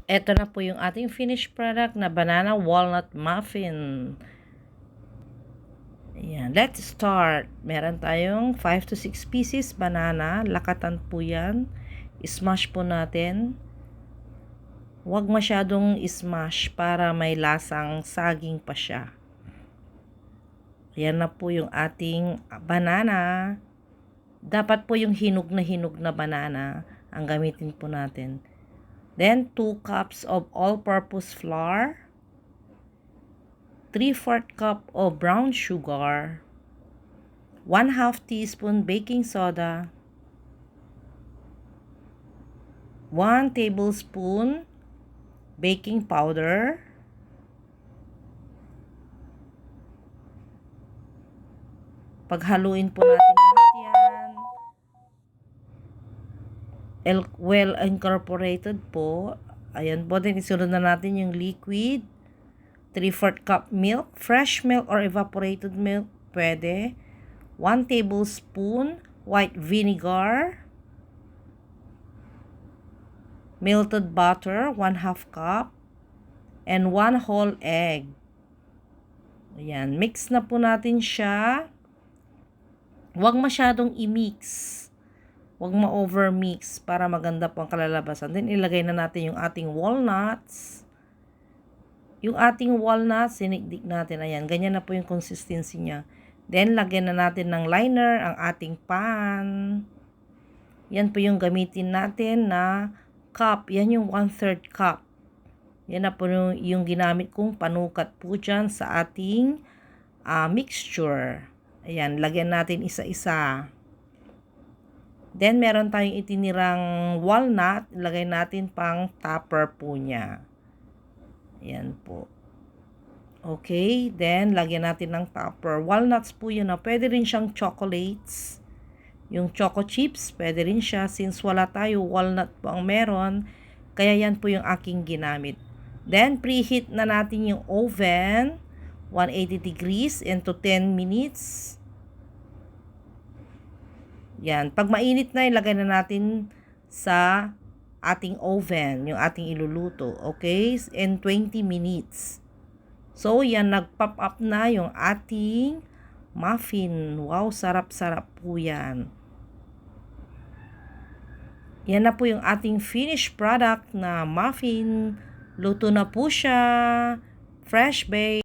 Ito na po yung ating finished product na banana walnut muffin. Ayan, let's start. Meron tayong 5 to 6 pieces banana. Lakatan po yan. Smash po natin. Huwag masyadong smash para may lasang saging pa siya. Ayan na po yung ating banana. Dapat po yung hinog na banana ang gamitin po natin. Then, 2 cups of all-purpose flour, 3/4 cup of brown sugar, 1/2 teaspoon baking soda, 1 tablespoon baking powder, paghaluin po natin lahat yan. Well incorporated po. Ayan po, then isunod na natin yung liquid. 3/4 cup milk, fresh milk or evaporated milk, pwede. 1 tablespoon white vinegar. Melted butter, 1/2 cup. And 1 whole egg. Ayan, mix na po natin siya. Huwag masyadong i-mix. Huwag ma-overmix para maganda po ang kalalabasan. Then, ilagay na natin yung ating walnuts. Yung ating walnuts, sinikdik natin. Ayan, ganyan na po yung consistency niya. Then, lagyan na natin ng liner ang ating pan. Yan po yung gamitin natin na cup. Yan yung 1/3 cup. Yan na po yung ginamit kong panukat po dyan sa ating mixture. Ayan, lagyan natin isa-isa. Then, meron tayong itinirang walnut. Ilagay natin pang topper po niya. Ayan po. Okay. Then, lagyan natin ng topper. Walnuts po yun. Pwede rin siyang chocolates. Yung choco chips, pwede rin siya. Since wala tayo, walnut po ang meron. Kaya yan po yung aking ginamit. Then, preheat na natin yung oven. 180 degrees into 10 minutes. Yan. Pag mainit na, ilagay na natin sa ating oven, yung ating iluluto. Okay? In 20 minutes. So, yan. Nag-pop up na yung ating muffin. Wow, sarap-sarap po yan. Yan na po yung ating finished product na muffin. Luto na po siya. Fresh baked.